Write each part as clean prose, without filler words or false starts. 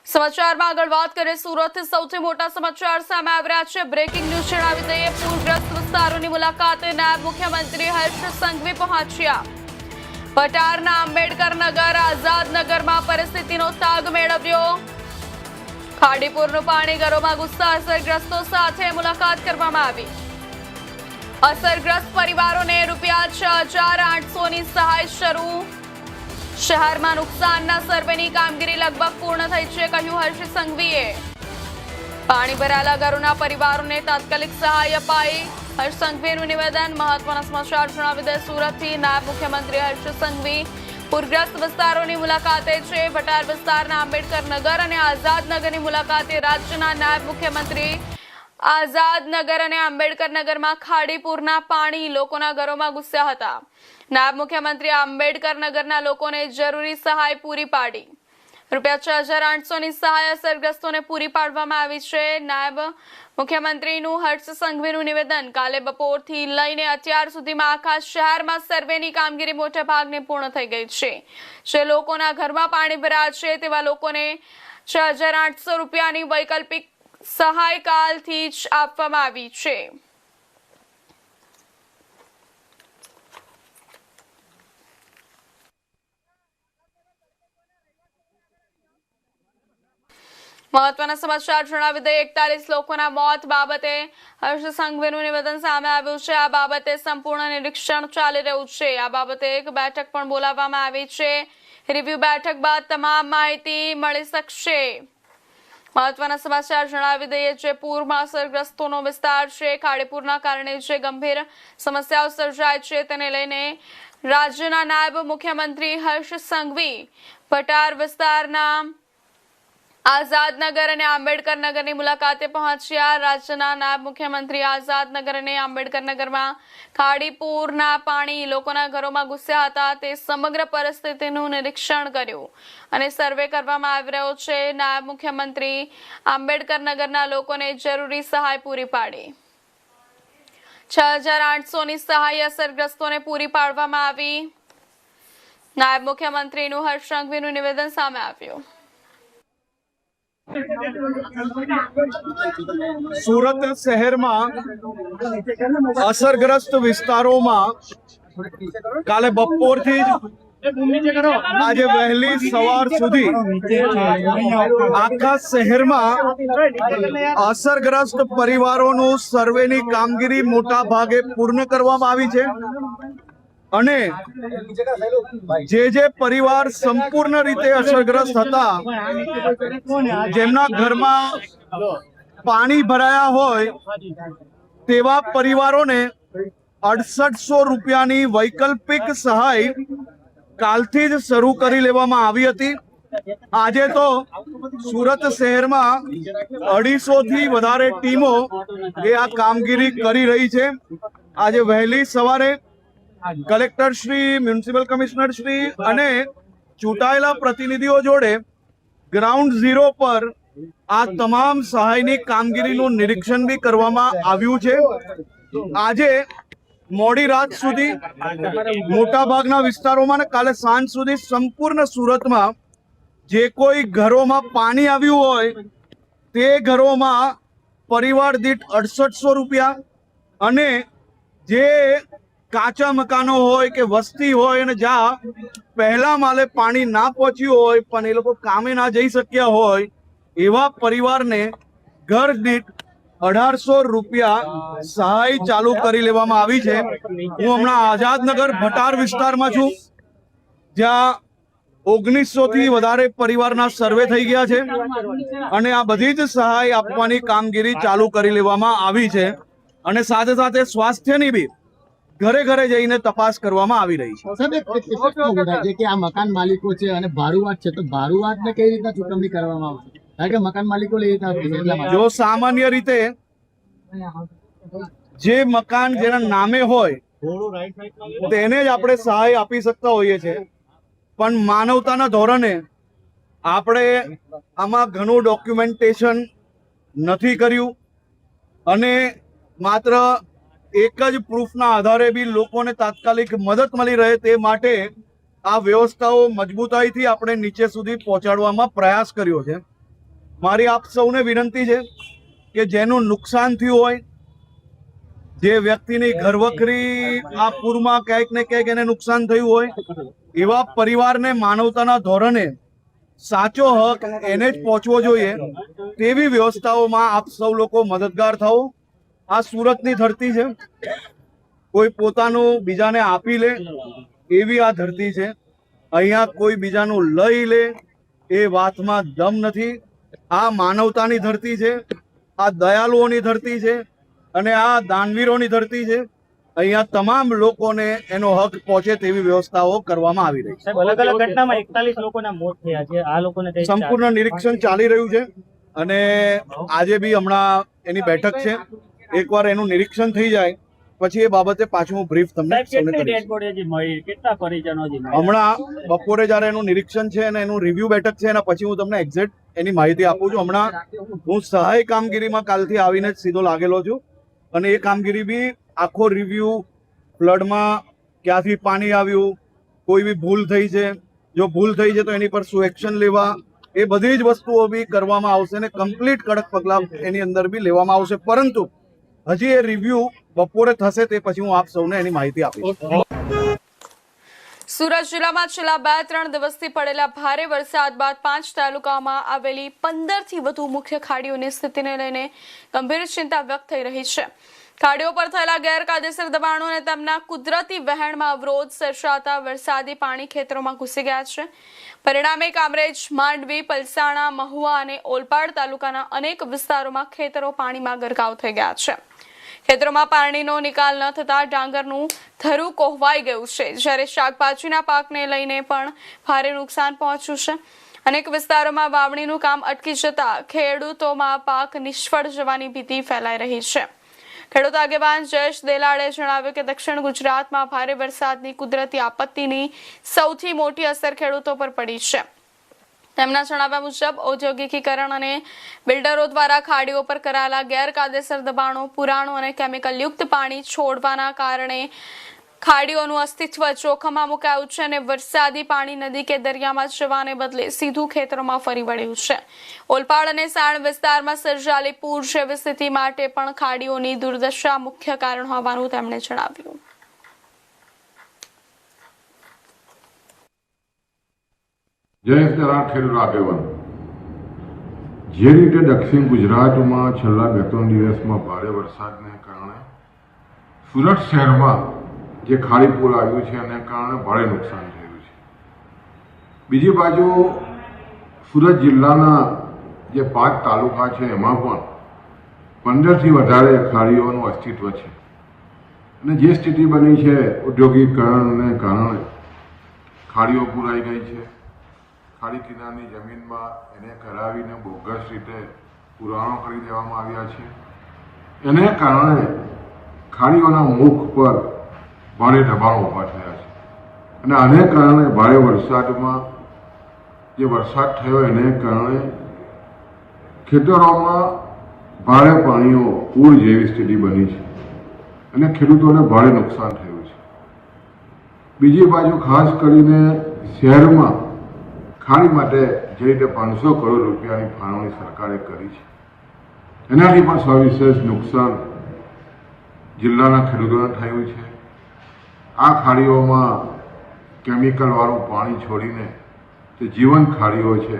સમાચારમાં આગળ વાત કરીએ સુરતથી સૌથી મોટા સમાચાર સામે આવી રહ્યા છે। બ્રેકિંગ ન્યૂઝ જણાવી દઈએ, પૂરગ્રસ્ત વિસ્તારોની મુલાકાતે નાયબ મુખ્યમંત્રી હર્ષ સંઘવી પહોંચ્યા। પટારના આંબેડકર નગર, આઝાદ નગરમાં પરિસ્થિતિનો તાગ મેળવ્યો। ખાડીપુરનું પાણી ઘરોમાં ઘૂસતા અસરગ્રસ્તો સાથે મુલાકાત કરવામાં આવી। અસરગ્રસ્ત પરિવારોને ₹6,800ની સહાય શરૂ। શહેરમાં નુકસાનના સર્વેની કામગીરી લગભગ પૂર્ણ થઈ છે, કહ્યું હર્ષ સંઘવીએ। પાણી ભરાયેલા ઘરોના પરિવારોને તાત્કાલિક સહાય અપાઈ, હર્ષ સંઘવીનું નિવેદન। મહત્વના સમાચાર જણાવી દે, સુરતથી નાયબ મુખ્યમંત્રી હર્ષ સંઘવી પૂરગ્રસ્ત વિસ્તારોની મુલાકાતે છે। ભટાર વિસ્તારના આંબેડકર નગર અને આઝાદ નગરની મુલાકાતે રાજ્યના નાયબ મુખ્યમંત્રી આઝાદ નગર અને આંબેડકર નગરમાં ખાડીપુરના પાણી લોકોના ઘરોમાં ઘૂસ્યા હતા। નાયબ મુખ્યમંત્રી આંબેડકર નગરના લોકોને જરૂરી સહાય પૂરી પાડી। ₹6,800ની સહાય અસરગ્રસ્તોને પૂરી પાડવામાં આવી છે। નાયબ મુખ્યમંત્રીનું હર્ષ સંઘવીનું નિવેદન। કાલે બપોરથી લઈને અત્યાર સુધીમાં આખા શહેરમાં સર્વેની કામગીરી મોટા ભાગની પૂર્ણ થઈ ગઈ છે। જે લોકોના ઘરમાં પાણી ભરાયા છે તેવા લોકોને ₹6,800ની વૈકલ્પિક સહાય કાલથી જ આપવામાં આવી છે। મહત્વના સમાચાર જણાવી દઈએ, 41 લોકોના મોત બાબતે હર્ષ સંઘવીનું નિવેદન સામે આવ્યું છે। આ બાબતે સંપૂર્ણ નિરીક્ષણ ચાલી રહ્યું છે। આ બાબતે એક બેઠક પણ બોલાવવામાં આવી છે। રિવ્યુ બેઠક બાદ તમામ માહિતી મળી શકશે। મહત્વના સમાચાર જણાવી દઈએ, જે પૂરમાં અસરગ્રસ્તોનો વિસ્તાર છે। ખાડીપુરના કારણે જે ગંભીર સમસ્યાઓ સર્જાય છે તેને લઈને રાજ્યના નાયબ મુખ્યમંત્રી હર્ષ સંઘવી ભટાર વિસ્તારના આઝાદનગર અને આંબેડકર નગરની મુલાકાતે પહોંચ્યા। રાજ્યના નાયબ મુખ્યમંત્રી આઝાદનગર અને આંબેડકર નગરમાં ખાડીપુરના પાણી લોકોના ઘરોમાં ઘૂસ્યા હતા તે સમગ્ર પરિસ્થિતિનું નિરીક્ષણ કર્યું અને સર્વે કરવામાં આવી રહ્યો છે। નાયબ મુખ્યમંત્રી આંબેડકર નગરના લોકોને જરૂરી સહાય પૂરી પાડી। 6,800ની સહાય અસરગ્રસ્તોને પૂરી પાડવામાં આવી। નાયબ મુખ્યમંત્રીનું હર્ષ સંઘવીનું નિવેદન સામે આવ્યું। સુરત શહેરમાં અસરગ્રસ્ત વિસ્તારોમાં કાલે બપોરથી જ આજે વહેલી સવાર સુધી આખા શહેરમાં અસરગ્રસ્ત પરિવારોનું સર્વેની કામગીરી મોટા ભાગે પૂર્ણ કરવામાં આવી છે અને જે પરિવાર સંપૂર્ણ રીતે અસરગ્રસ્ત હતા, જેમના ઘરમાં પાણી ભરાયા હોય તેવા પરિવારોને ₹6,800ની વૈકલ્પિક સહાય કાલથી જ શરૂ કરી લેવામાં આવી હતી। આજે તો સુરત શહેરમાં 250થી વધારે ટીમો આ કામગીરી કરી રહી છે। આજે વહેલી સવારે collector Shri, municipal commissioner Shri અને ચૂંટાયેલા પ્રતિનિધિઓ જોડે ગ્રાઉન્ડ ઝીરો પર આ તમામ સહાયની કામગીરીનું નિરીક્ષણ બી કરવામાં આવ્યું છે। આજે મોડી રાત સુધી મોટા ભાગના વિસ્તારોમાં અને કાલે સાંજ સુધી સંપૂર્ણ સુરતમાં જે કોઈ ઘરોમાં પાણી આવ્યું હોય તે ઘરોમાં પરિવાર દીઠ ₹6,800 અને જે કાચા મકાનો હોય કે વસ્તી હોય અને જ્યાં પહેલા માલે પાણી ના પહોંચ્યું હોય પણ એ લોકો કામે ના જઈ શક્યા હોય એવા પરિવારને ઘર દીઠ ₹1,800 સહાય ચાલુ કરી લેવામાં આવી છે। હું હમણાં આઝાદનગર ભટાર વિસ્તારમાં છું, જ્યાં 1900થી વધારે પરિવારના સર્વે થઈ ગયા છે અને આ બધી જ સહાય આપવાની કામગીરી ચાલુ કરી લેવામાં આવી છે અને સાથે સાથે સ્વાસ્થ્યની બી ઘરે ઘરે જઈને તપાસ કરવામાં આવી રહી છે। કે આ મકાન માલિકો છે અને ભાડુઆત છે, તો ભાડુઆતને કઈ રીતના ચૂકવણી કરવામાં આવશે? કારણ કે મકાન માલિકો જો સામાન્ય રીતે જે મકાન જેના નામે હોય તેને જ આપણે સહાય આપી શકતા હોઈએ છીએ, પણ માનવતાના ધોરણે આપણે આમાં ઘણું ડોક્યુમેન્ટેશન નથી કર્યું અને માત્ર એક જ પ્રૂફના આધારે બી લોકોને તાત્કાલિક મદદ મળી રહે તે માટે આ વ્યવસ્થાઓ મજબૂતાઈથી આપણે નીચે સુધી પહોંચાડવામાં પ્રયાસ કર્યો છે। મારી આપ સૌને વિનંતી છે કે જેનું નુકસાન થયું હોય, જે વ્યક્તિની ઘરવખરી આ પૂરમાં ક્યાંક ને ક્યાંક એને નુકસાન થયું હોય, એવા પરિવારને માનવતાના ધોરણે સાચો હક એને જ પહોંચવો જોઈએ તેવી વ્યવસ્થાઓમાં આપ સૌ લોકો મદદગાર થાઓ. આ સુરતની ધરતી છે, કોઈ પોતાનું બીજાને આપી લે એવી આ ધરતી છે. અહીંયા કોઈ બીજાનું લઈ લે એ વાતમાં દમ નથી. આ માનવતાની ધરતી છે, આ દયાળુઓની ધરતી છે અને આ દાનવીરોની ધરતી છે. અહીંયા તમામ લોકોને એનો હક પહોંચે તેવી વ્યવસ્થાઓ કરવામાં આવી રહી છે. અલગ અલગ ઘટનામાં 41 લોકોના મોત થયા છે. આ લોકોને સંપૂર્ણ નિરીક્ષણ ચાલી રહ્યું છે અને આજે બી હમણાં એની બેઠક છે. એકવાર એનું નિરીક્ષણ થઈ જાય પછી એ બાબતે પાછું હું બ્રીફ તમને સૌને કરીશ. હમણાં બપોરે જ્યારે એનું નિરીક્ષણ છે અને એનું રિવ્યુ બેઠક છે એના પછી હું તમને એક્ઝેક્ટ એની માહિતી આપું છું. હમણાં હું સહાય કામગીરીમાં કાલથી આવીને જ સીધો લાગેલો છું અને એ કામગીરી બી આખો રિવ્યુ, ફ્લડમાં ક્યાંથી પાણી આવ્યું, કોઈ બી ભૂલ થઈ છે, જો ભૂલ થઈ છે તો એની પર શું એક્શન લેવા, એ બધી જ વસ્તુઓ બી કરવામાં આવશે અને કમ્પ્લીટ કડક પગલાં એની અંદર બી લેવામાં આવશે. પરંતુ હજી એ રિવ્યુ બપોરે થશે તે પછી હું આપ સૌને એની માહિતી આપીશ. સુરત જિલ્લામાં છેલ્લા 2-3 દિવસથી પડેલા ભારે વરસાદ બાદ 5 તાલુકામાં આવેલી 15 થી વધુ મુખ્ય ખાડીઓની સ્થિતિને લઈને ગંભીર ચિંતા વ્યક્ત થઈ રહી છે. ખાડીઓ પર થયેલા ગેરકાયદેસર દબાણો અને તેમના કુદરતી વહેણમાં અવરોધ સર્જાતા વરસાદી પાણી ખેતરોમાં ઘૂસી ગયા છે. પરિણામે કામરેજ, માંડવી, પલસાણા, મહુવા અને ઓલપાડ તાલુકાના અનેક વિસ્તારોમાં ખેતરો પાણીમાં ગરકાવ થઈ ગયા છે. ખેતરોમાં પાણીનો નિકાલ ન થતા ડાંગરનું ધરું કોહવાઈ ગયું છે, જ્યારે શાકભાજીના પાકને લઈને પણ ભારે નુકસાન પહોંચ્યું છે. અનેક વિસ્તારોમાં વાવણીનું કામ અટકી જતા ખેડૂતોમાં પાક નિષ્ફળ જવાની ભીતિ ફેલાઈ રહી છે. ખેડૂત આગેવાન જયેશ દેલાડે જણાવ્યું કે દક્ષિણ ગુજરાતમાં ભારે વરસાદની કુદરતી આપત્તિની સૌથી મોટી અસર ખેડૂતો પર પડી છે. તેમના જણાવ્યા મુજબ ઔદ્યોગિકીકરણ અને બિલ્ડરો દ્વારા ખાડીઓ પર કરાયેલા ગેરકાયદેસર દબાણો, પુરાણું અને કેમિકલયુક્ત પાણી છોડવાના કારણે ખાડીઓનું અસ્તિત્વ જોખમમાં મુકાયું છે અને વરસાદી પાણી નદી કે દરિયામાં જવાને બદલે સીધું ખેતરોમાં ફરી વળ્યું છે. ઓલપાડ અને સાણ વિસ્તારમાં સર્જાયેલી પૂર જેવી સ્થિતિ માટે પણ ખાડીઓની દુર્દશા મુખ્ય કારણ હોવાનું તેમણે જણાવ્યું. જયેશ દેલાડ ખેડૂત આગેવાન. જે રીતે દક્ષિણ ગુજરાતમાં છેલ્લા 2-3 દિવસમાં ભારે વરસાદને કારણે સુરત શહેરમાં જે ખાડી પૂર આવ્યું છે એને કારણે ભારે નુકસાન થયું છે. બીજી બાજુ સુરત જિલ્લાના જે 5 તાલુકા છે એમાં પણ 15થી વધારે ખાડીઓનું અસ્તિત્વ છે અને જે સ્થિતિ બની છે ઔદ્યોગિકરણને કારણે ખાડીઓ પૂરાઈ ગઈ છે. ખાડી કિનારની જમીનમાં એને કરાવીને બોગસ રીતે પુરાણો કરી દેવામાં આવ્યા છે. એને કારણે ખાડીઓના મુખ પર ભારે દબાણો ઊભા થયા છે અને આને કારણે ભારે વરસાદમાં જે વરસાદ થયો એને કારણે ખેતરોમાં ભારે પાણીઓ પૂર જેવી સ્થિતિ બની છે અને ખેડૂતોને ભારે નુકસાન થયું છે. બીજી બાજુ ખાસ કરીને શહેરમાં ખાડી માટે જે રીતે 500 કરોડ રૂપિયાની ફાળવણી સરકારે કરી છે એનાથી પણ સવિશેષ નુકસાન જિલ્લાના ખેડૂતોને થયું છે. આ ખાડીઓમાં કેમિકલવાળું પાણી છોડીને જે જીવંત ખાડીઓ છે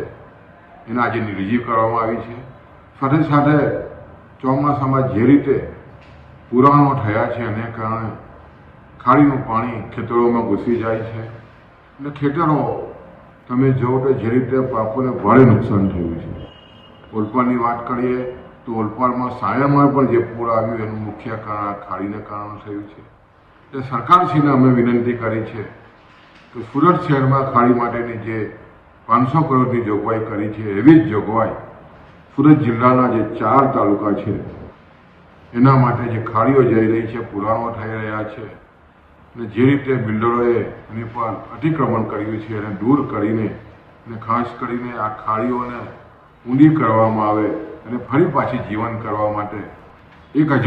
એને આજે નિર્જીવ કરવામાં આવી છે. સાથે સાથે ચોમાસામાં જે રીતે પુરાણો થયા છે એને કારણે ખાડીનું પાણી ખેતરોમાં ઘૂસી જાય છે અને ખેતરો તમે જુઓ તો જે રીતે પાકોને ભારે નુકસાન થયું છે. ઓલપાડની વાત કરીએ તો ઓલપાડમાં સાયણમાં પણ જે પૂર આવ્યું એનું મુખ્ય કારણ ખાડીને કારણે થયું છે. એટલે સરકારશ્રીને અમે વિનંતી કરી છે કે સુરત શહેરમાં ખાડી માટેની જે 500 કરોડની જોગવાઈ કરી છે એવી જ જોગવાઈ સુરત જિલ્લાના જે 4 તાલુકા છે એના માટે જે ખાડીઓ જઈ રહી છે, પુરાણો થઈ રહ્યા છે અને જે રીતે બિલ્ડરોએ એની પર અતિક્રમણ કર્યું છે એને દૂર કરીને અને ખાસ કરીને આ ખાડીઓને ઊંડી કરવામાં આવે અને ફરી પાછી જીવન કરવા માટે 1000